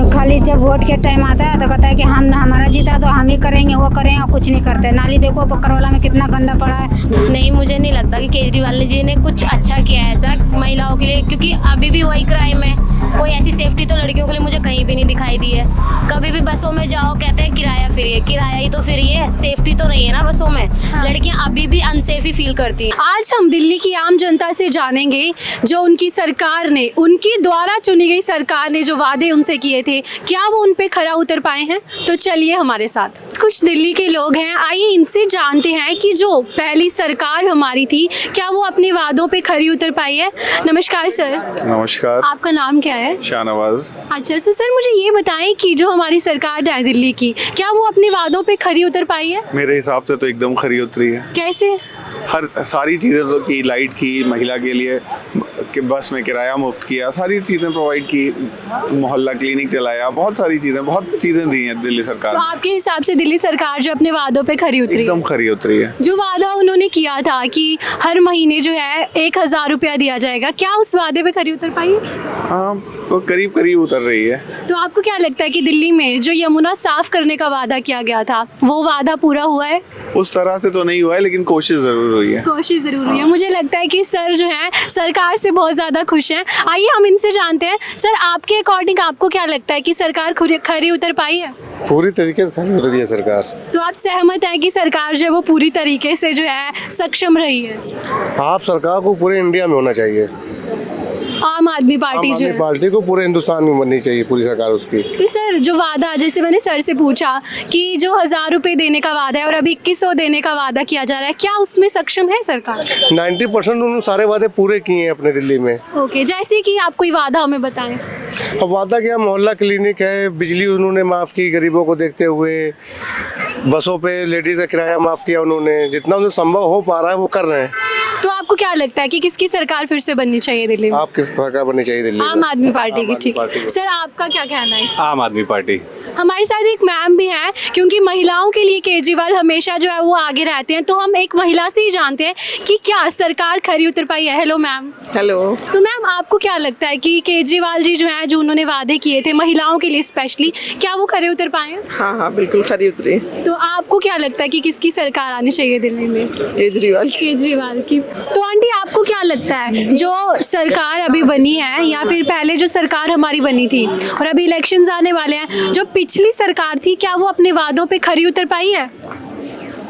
खाली जब वोट के टाइम आता है तो कहता है कि हम हमारा जीता तो हम ही करेंगे, वो करेंगे, और कुछ नहीं करते। नाली देखो बकरवाला में कितना गंदा पड़ा है। नहीं, मुझे नहीं लगता कि केजरीवाल जी ने कुछ अच्छा किया है ऐसा महिलाओं के लिए, क्योंकि अभी भी वही क्राइम है। कोई ऐसी सेफ्टी तो लड़कियों के लिए मुझे कहीं भी नहीं दिखाई दी है। कभी भी बसों में जाओ कहते हैं किराया फ्री है, किराया ही तो फ्री है, सेफ्टी तो नहीं है ना बसों में। लड़कियां अभी भी अनसेफ ही फील करती हैं। आज हम दिल्ली की आम जनता से जानेंगे जो उनकी सरकार ने, उनकी द्वारा चुनी गई सरकार ने जो वादे उनसे किए थे, क्या वो उन पे खरा उतर पाए हैं। तो चलिए हमारे साथ कुछ दिल्ली के लोग हैं, आइए इनसे जानते हैं कि जो पहली सरकार हमारी थी क्या वो अपने वादों पे खरी उतर पाई है। नमस्कार सर। नमस्कार। आपका नाम क्या है? शाहनवाज। अच्छा तो सर मुझे ये बताएं कि जो हमारी सरकार है दिल्ली की, क्या वो अपने वादों पे खरी उतर पाई है? मेरे हिसाब से तो एकदम खरी उतरी है। कैसे? हर सारी चीज़ें तो की, लाइट की, महिला के लिए कि बस में किराया मुफ्त किया, सारी चीज़ें प्रोवाइड की, मोहल्ला क्लिनिक चलाया, बहुत सारी चीज़ें, बहुत चीज़ें दी हैं दिल्ली सरकार तो ने। आपके हिसाब से दिल्ली सरकार जो अपने वादों पे खरी उतरी है? एकदम खरी उतरी है। जो वादा उन्होंने किया था कि हर महीने जो है 1,000 रुपया दिया जाएगा, क्या उस वादे पे खरी उतर पाई? हाँ, तो करीब करीब उतर रही है। तो आपको क्या लगता है कि दिल्ली में जो यमुना साफ करने का वादा किया गया था वो वादा पूरा हुआ है? उस तरह से तो नहीं हुआ है, लेकिन कोशिश ज़रूर हुई है। कोशिश जरूर हुई है। मुझे लगता है कि सर जो है सरकार से बहुत ज़्यादा खुश हैं। आइए हम इनसे जानते हैं। सर आपके अकॉर्डिंग आपको क्या लगता है कि सरकार खरी उतर पाई है? पूरी तरीके से खरी उतरी है सरकार। तो आप सहमत हैं कि सरकार जो है वो पूरी तरीके से जो है सक्षम रही है? आप सरकार को पूरे इंडिया में होना चाहिए। आम आदमी पार्टी जो है, पार्टी को पूरे हिंदुस्तान में बननी चाहिए पूरी सरकार उसकी। तो सर जो वादा, जैसे मैंने सर से पूछा कि जो 1,000 रुपए देने का वादा है और अभी 2,100 देने का वादा किया जा रहा है, क्या उसमें सक्षम है सरकार? 90% उन्होंने सारे वादे पूरे किए हैं अपने दिल्ली में। ओके, जैसे कि आप कोई वादा हमें बताएं। अब वादा किया, मोहल्ला क्लिनिक है, बिजली उन्होंने माफ़ की गरीबों को देखते हुए, बसों पे लेडीज का किराया माफ़ किया उन्होंने, जितना उन्हें संभव हो पा रहा है वो कर रहे हैं। तो आपको क्या लगता है कि किसकी सरकार फिर से बननी चाहिए दिल्ली में? आपकी सरकार बननी चाहिए दिल्ली में। आम आदमी पार्टी की। आम आदमी ठीक पार्टी है की। सर, आपका क्या कहना है? आम आदमी पार्टी। हमारे साथ एक मैम भी हैं, क्योंकि महिलाओं के लिए केजरीवाल हमेशा जो है वो आगे रहते हैं, तो हम एक महिला से ही जानते हैं कि क्या सरकार खरी उतर पाई है। Hello ma'am. हेलो। तो मैम आपको क्या लगता है कि केजरीवाल जी जो है, जो उन्होंने वादे किए थे महिलाओं के लिए स्पेशली, क्या वो खरे उतर पाए हैं? हाँ हाँ बिल्कुल खरी उतरी। तो आपको क्या लगता है कि किसकी सरकार आनी चाहिए दिल्ली में? केजरीवाल की। तो आंटी आपको क्या लगता है जो सरकार अभी बनी है या फिर पहले जो सरकार हमारी बनी थी और अभी इलेक्शंस आने वाले हैं, जो पिछली सरकार थी क्या वो अपने वादों पे खरी उतर पाई है?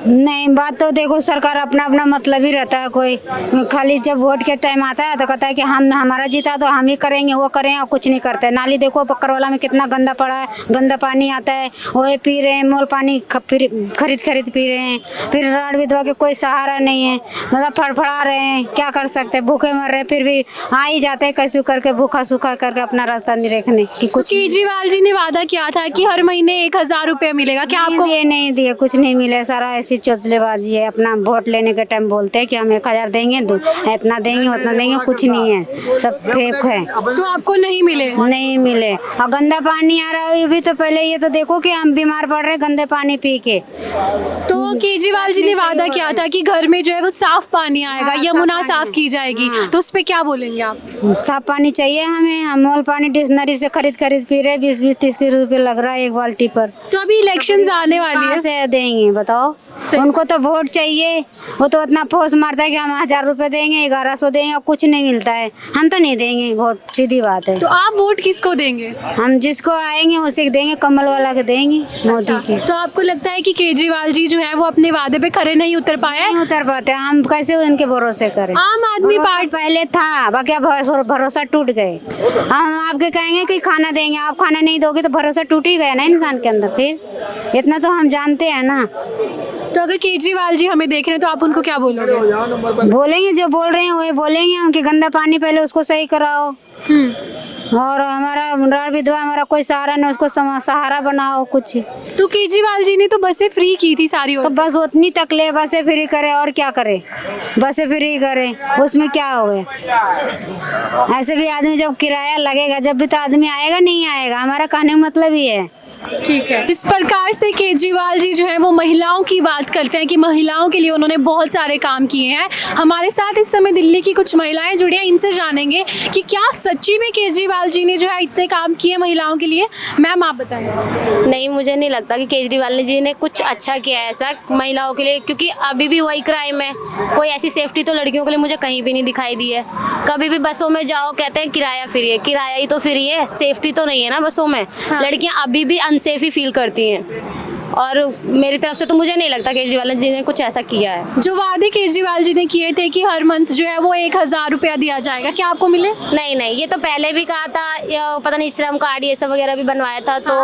नहीं, बात तो देखो, सरकार अपना अपना मतलब ही रहता है। कोई खाली जब वोट के टाइम आता है तो कहता है कि हम हमारा जीता तो हम ही करेंगे, वो करें, और कुछ नहीं करते। नाली देखो बकरवाला में कितना गंदा पड़ा है, गंदा पानी आता है, वो पी रहे हैं, मोल पानी खरीद पी रहे हैं। फिर राड विधवा के कोई सहारा नहीं है, मतलब फड़फड़ा रहे हैं, क्या कर सकते हैं, भूखे मर रहे हैं, फिर भी आ ही जाते हैं कैसे करके, भूखा सूखा करके अपना रास्ता नहीं देखने की। कुछ केजरीवाल जी ने वादा किया था कि हर महीने 1,000 रुपया मिलेगा, क्या आपको? ये नहीं दिए, कुछ नहीं मिले, सारा ऐसी चोचलेबाजी है। अपना वोट लेने के टाइम बोलते हैं कि हम 1,000 देंगे, इतना देंगे, उतना देंगे, कुछ नहीं है, सब फेक है। तो आपको नहीं मिले? नहीं मिले। और गंदा पानी आ रहा है, ये भी तो पहले ये तो देखो कि हम बीमार पड़ रहे हैं गंदे पानी पी के। तो केजरीवाल जी ने वादा किया था कि घर में जो है वो साफ पानी आएगा, यमुना साफ की जाएगी, तो उस पे क्या बोलेंगे आप? साफ पानी चाहिए हमें। हम मोल पानी डिक्शनरी से खरीद पी रहे, 20-20, 30-30 रुपए लग रहा है एक बाल्टी पर। तो अभी इलेक्शंस आने वाली है, कहाँ से देंगे बताओ? उनको तो वोट चाहिए, वो तो इतना पोस मारता है कि हम 1,000 रुपए देंगे, 1,100 देंगे, और कुछ नहीं मिलता है। हम तो नहीं देंगे वोट, सीधी बात है। तो आप वोट किसको देंगे? हम जिसको आएंगे उसी को देंगे, कमल वाला के देंगे, मोदी के। तो आपको लगता है कि केजरीवाल जी जो है वो अपने वादे पे खरे नहीं उतर पाए? नहीं उतर पाते, हम कैसे उनके भरोसे करें? आम आदमी पार्टी पहले था, बाकी अब भरोसा टूट गए। हम आपके कहेंगे कि खाना देंगे, आप खाना नहीं दोगे तो भरोसा टूट ही गया ना इंसान के अंदर। फिर इतना तो हम जानते हैं ना। तो अगर केजरीवाल जी हमें देख रहे हैं तो आप उनको क्या बोलोगे? बोलेंगे, जो बोल रहे हैं वही बोलेंगे हम कि गंदा पानी पहले उसको सही कराओ, और हमारा राड विधवा, हमारा कोई सहारा नहीं, उसको सहारा बनाओ कुछ। तो केजरीवाल जी ने तो बसें फ्री की थी सारी, तो बस उतनी तक ले, बसें फ्री करे और क्या करे, बसें फ्री करे, उसमें क्या हो गया? ऐसे भी आदमी जब किराया लगेगा जब भी तो आदमी आएगा, नहीं आएगा? हमारा कहने का मतलब ही है ठीक है। इस प्रकार से केजरीवाल जी जो है वो महिलाओं की बात करते हैं कि महिलाओं के लिए उन्होंने बहुत सारे काम किए हैं। हमारे साथ इस समय दिल्ली की कुछ महिलाएं जुड़ी हैं, इनसे जानेंगे कि क्या सच्ची में केजरीवाल जी ने जो है इतने काम किए महिलाओं के लिए। मैम आप बताएं। नहीं, मुझे नहीं लगता कि केजरीवाल जी ने कुछ अच्छा किया है ऐसा महिलाओं के लिए, क्योंकि अभी भी वही क्राइम है। कोई ऐसी सेफ्टी तो लड़कियों के लिए मुझे कहीं भी नहीं दिखाई दी है। कभी भी बसों में जाओ कहते हैं किराया फ्री है, किराया ही तो फ्री है, सेफ्टी तो नहीं है ना बसों में। लड़कियां अभी भी अनसेफ ही फील करती हैं, और मेरी तरफ से तो मुझे नहीं लगता केजरीवाल जी ने कुछ ऐसा किया है। जो वादे केजरीवाल जी ने किए थे कि हर मंथ जो है वो 1000 रुपया दिया जाएगा, क्या आपको मिले? नहीं नहीं, ये तो पहले भी कहा था, या पता नहीं श्रम कार्ड ये सब वगैरह भी बनवाया था, तो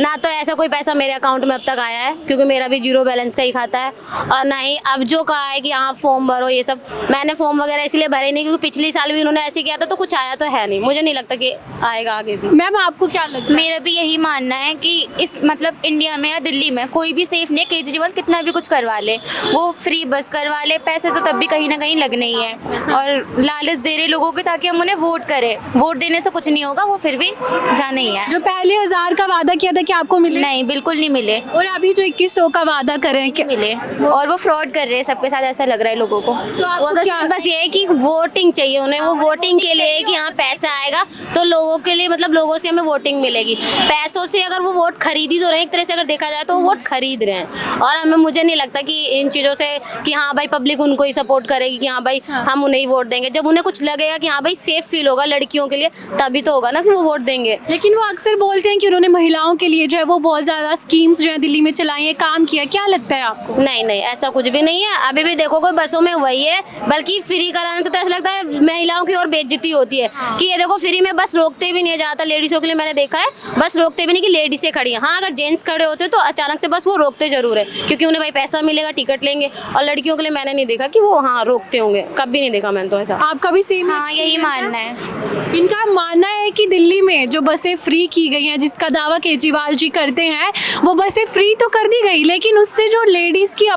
ना तो ऐसा कोई पैसा मेरे अकाउंट में अब तक आया है, क्योंकि मेरा भी 0 बैलेंस का ही खाता है। और ना ही अब जो कहा है कि हाँ फॉर्म भरो ये सब, मैंने फॉर्म वगैरह इसलिए भरे नहीं क्योंकि पिछले साल भी उन्होंने ऐसे किया था, तो कुछ आया तो है नहीं। मुझे नहीं लगता कि आएगा आगे भी। मैम आपको क्या लगता है? मेरा भी यही मानना है कि इस मतलब इंडिया में या दिल्ली में कोई भी सेफ नहीं। केजरीवाल कितना भी कुछ करवा ले, वो फ्री बस करवा ले, पैसे तो तब भी कहीं ना कहीं लगने ही है, और लालच दे रहे लोगों को ताकि हम उन्हें वोट करें। वोट देने से कुछ नहीं होगा, वो फिर भी जाना ही है। जो पहले 1000 का वादा किया था, क्या आपको मिले? नहीं, बिल्कुल नहीं मिले। और अभी जो 2100 का वादा कर रहे हैं, क्या मिले, और वो फ्रॉड कर रहे हैं सबके साथ, ऐसा लग रहा है लोगों को। तो आपको वो क्या बस ये है कि वोटिंग चाहिए उन्हें, वो वोटिंग के लिए है कि हाँ पैसा आएगा तो लोगों के लिए, मतलब लोगों से हमें वोटिंग मिलेगी। पैसों से अगर वो वोट खरीदी तो रहे, एक तरह से अगर देखा जाए तो वो वोट खरीद रहे हैं। और हमें, मुझे नहीं लगता कि इन चीज़ों से कि हाँ भाई पब्लिक उनको ही सपोर्ट करेगी कि हाँ भाई हम उन्हें ही वोट देंगे। जब उन्हें कुछ लगेगा कि हाँ भाई सेफ फील होगा लड़कियों के लिए, तभी तो होगा ना कि वो वोट देंगे। लेकिन वो अक्सर बोलते हैं कि उन्होंने महिलाओं के लिए जो है वो बहुत ज्यादा स्कीम्स जो है दिल्ली में चलाई है, काम किया। क्या लगता है आपको? नहीं नहीं, ऐसा कुछ भी नहीं है। अभी भी देखो कोई बसों में वही है, बल्कि फ्री कराने से तो ऐसा लगता है महिलाओं की और बेइज्जती होती है कि ये देखो फ्री में बस रोकते भी नहीं है। ज़्यादातर लेडीज़ों के लिए मैंने देखा है बस रोकते भी नहीं कि लेडीज़ें खड़ी हैं। हाँ, अगर जेंट्स खड़े होते तो अचानक से बस वो रोकते जरूर है, क्योंकि उन्हें भाई पैसा मिलेगा, टिकट लेंगे। और लड़कियों के लिए मैंने नहीं देखा कि वो हाँ रोकते होंगे, कभी नहीं देखा मैंने तो ऐसा। आपका भी सेम? हाँ, यही मानना है। इनका मानना है कि दिल्ली में जो बसें फ्री की गई हैं, जिसका दावा केजरीवाल जी करते हैं, वो बसें फ्री तो कर दी गई, लेकिन उससे जो लेडीज़ की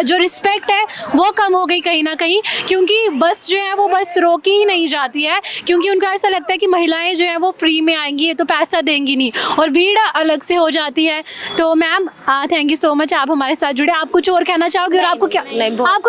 जो रिस्पेक्ट है वो कम हो गई कहीं ना कहीं, क्योंकि बस जो है वो बस रोकी ही नहीं जाती है, क्योंकि उनका ऐसा लगता है कि महिलाएं जो है वो फ्री में आएंगी तो पैसा देंगी नहीं, और भीड़ अलग से हो जाती है। तो ma'am thank you so much, आप हमारे साथ जुड़े। आप कुछ और कहना चाहोगे? और आपको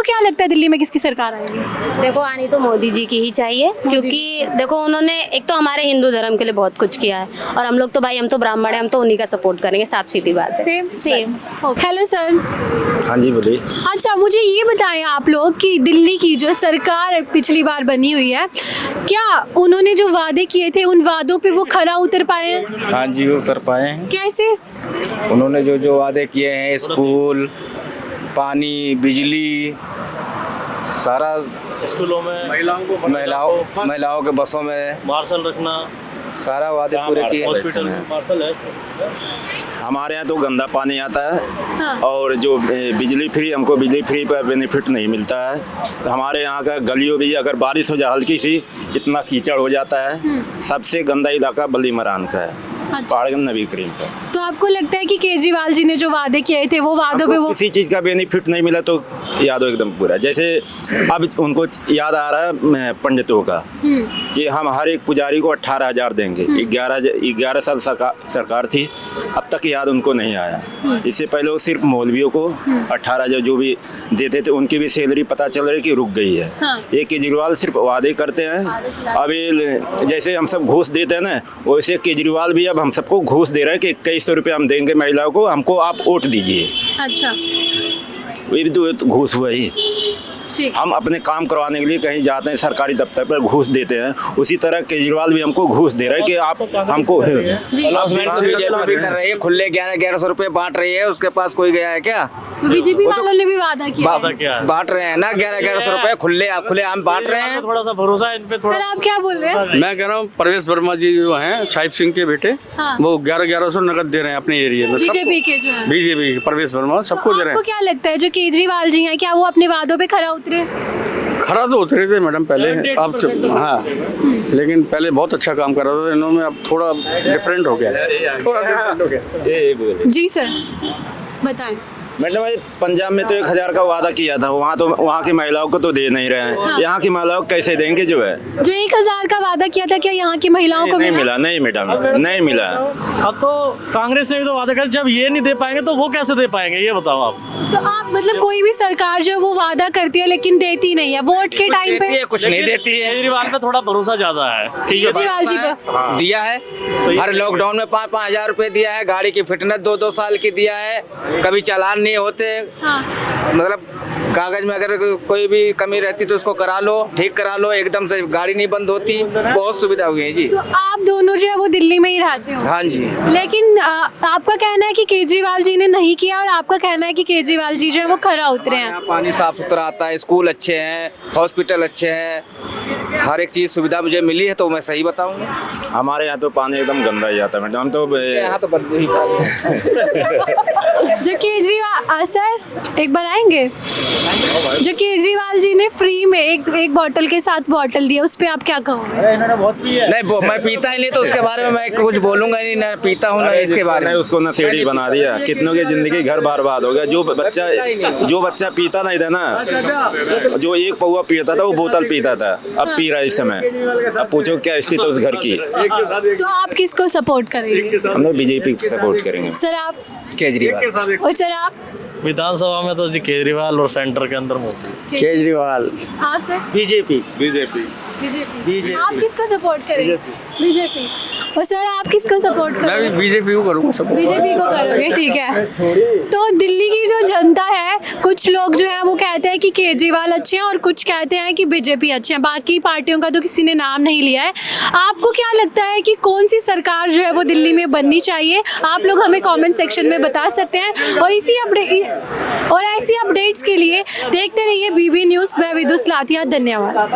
क्या लगता है दिल्ली में किसकी सरकार आएगी? देखो आनी तो मोदी जी की ही चाहिए, क्योंकि देखो उन्होंने एक तो हमारे हिंदू धर्म के लिए बहुत कुछ किया है, और हम लोग तो भाई हम तो ब्राह्मण हैं, हम तो उन्हीं का सपोर्ट करेंगे, साफ सीधी बात है। सेम। Hello sir. हाँ जी बोलिए। अच्छा, मुझे ये बताएं आप लोग कि दिल्ली की जो सरकार पिछली बार बनी हुई है, क्या उन्होंने जो वादे किए थे उन वादों पे वो खरा उतर पाए हैं? हाँ जी वो उतर पाए हैं। कैसे? उन्होंने जो जो वादे किए हैं, स्कूल, पानी, बिजली, सारा स्कूलों में महिलाओं के बसों में मार्शल रखना, सारा वादे पूरे किए हैं। हॉस्पिटल में मार्शल है। हमारे यहाँ तो गंदा पानी आता है। हाँ। और जो बिजली फ्री, हमको बिजली फ्री पर बेनिफिट नहीं मिलता है। तो हमारे यहाँ का गलियों भी अगर बारिश हो जाए हल्की सी, इतना कीचड़ हो जाता है। सबसे गंदा इलाका बल्ली मरान का है, पहाड़गंज नबी करीम का। तो आपको लगता है कि केजरीवाल जी ने जो वादे किए थे वो वादों पे वो किसी चीज़ का बेनिफिट नहीं मिला तो याद हो एकदम पूरा। जैसे अब उनको याद आ रहा है पंडितों का कि हम हर एक पुजारी को 18,000 देंगे। 11 साल सरकार थी, अब तक याद उनको नहीं आया। इससे पहले वो सिर्फ मौलवियों को 18,000 जो भी देते थे, उनकी भी सैलरी पता चल रही कि रुक गई है। ये केजरीवाल सिर्फ वादे करते हैं। अभी जैसे हम सब घूस देते हैं ना, वैसे केजरीवाल भी अब हम सबको घूस दे रहे हैं कि 2100 रुपये हम देंगे महिलाओं को, हमको आप वोट दीजिए। अच्छा, ये भी तो घूस हुआ ही। ठीक। हम अपने काम करवाने के लिए कहीं जाते हैं सरकारी दफ्तर पर घूस देते हैं, उसी तरह केजरीवाल भी हमको घूस दे रहा है कि आप हमको जी। भी कर रही है। खुले 1100 रुपये बांट रही है, उसके पास कोई गया है क्या? बीजेपी वालों ने भी वादा किया है। बांट रहे हैं ना 1100 रुपये खुले आम बांट रहे हैं। थोड़ा सा भरोसा है इन पे। सर आप क्या बोल रहे हैं? मैं कह रहा हूँ परवेश वर्मा जी जो हैं साहिब सिंह के बेटे, हाँ। वो 1100 नकद दे रहे हैं अपने एरिया में। बीजेपी के जो है, बीजेपी के परवेश वर्मा सबको दे रहे आपको हैं। क्या लगता है जो केजरीवाल जी हैं, क्या वो अपने वादों पे खरा उतरे? खरा तो उतरे थे मैडम पहले, अब हाँ, लेकिन पहले बहुत अच्छा काम कर रहा था। इन्होंने अब थोड़ा डिफरेंट हो गया। जी सर बताएं। मैडम भाई पंजाब में तो 1000 का वादा किया था, वहाँ की महिलाओं को तो दे नहीं रहे हैं। यहाँ की महिलाओं को कैसे देंगे जो है? जो 1000 का वादा किया था क्या यहाँ की महिलाओं को नहीं मिला? मिला, नहीं मैडम, नहीं मिला। अब तो कांग्रेस ने भी तो वादा कर, जब ये नहीं दे पाएंगे तो वो कैसे दे पाएंगे, ये बताओ आप। तो आप मतलब कोई भी सरकार जो है वो वादा करती है लेकिन देती नहीं है, वोट के टाइम पे कुछ नहीं देती है। केजरीवाल पे थोड़ा भरोसा ज्यादा है। केजरीवाल जी का दिया है, हर लॉकडाउन में 5-5 हजार रुपए दिया है, गाड़ी की फिटनेस 2-2 साल की दिया है, कभी चालान नहीं होते। हाँ। मतलब कागज में अगर कोई भी कमी रहती तो उसको करा लो, ठीक करा लो, एकदम से गाड़ी नहीं बंद होती, बहुत सुविधा हुई है जी। तो आप दोनों जो है वो दिल्ली में ही रहते हो? हाँ जी। लेकिन आपका कहना है कि केजरीवाल जी ने नहीं किया और आपका कहना है कि केजरीवाल जी जो है वो खरा उतरे हैं। यहाँ पानी साफ सुथरा आता है, स्कूल अच्छे हैं, हॉस्पिटल अच्छे हैं, हर एक चीज सुविधा मुझे मिली है, तो मैं सही बताऊंगा। हमारे यहाँ तो पानी एकदम गंदा ही आता है मैडम, हम तो यहाँ तो बदबू ही पानी। जो केजरीवाल सर एक बार आएंगे, जो केजरीवाल जी ने फ्री में एक बोतल के साथ बोतल दिया, उस पे आप क्या कहोगे? इन्होंने बहुत पी है। नहीं मैं पीता ही नहीं, तो उसके बारे में मैं कुछ बोलूंगा नहीं, ना पीता हूँ ना इसके बारे में। उसको नशेड़ी बना दिया, कितनों की जिंदगी घर बर्बाद हो गया। जो बच्चा पीता नहीं था ना, जो एक पौवा पीता था वो बोतल पीता था, अब पी रहा है इस समय। अब पूछो क्या स्थिति है उस घर की। तो आप किसको सपोर्ट करेंगे? हम लोग बीजेपी को सपोर्ट करेंगे। सर आप? केजरीवाल। और सर आप? विधानसभा में तो जी केजरीवाल और सेंटर के अंदर मोदी। केजरीवाल। आप सर? बीजेपी। बीजेपी। आप किसको सपोर्ट करेंगे? बीजेपी। और सर आप किसको सपोर्ट करोगे? मैं बीजेपी को करूँगा सपोर्ट। बीजेपी को करोगे, ठीक है। तो दिल्ली की जो जनता है, कुछ लोग जो है वो कहते हैं कि केजरीवाल अच्छे हैं और कुछ कहते हैं कि बीजेपी अच्छे हैं, बाकी पार्टियों का तो किसी ने नाम नहीं लिया है। आपको क्या लगता है कि कौन सी सरकार जो है वो दिल्ली में बननी चाहिए? आप लोग हमें कमेंट सेक्शन में बता सकते हैं। और ऐसी अपडेट्स के लिए देखते रहिए बीबी न्यूज़। मैं विदुष लाथिया, धन्यवाद।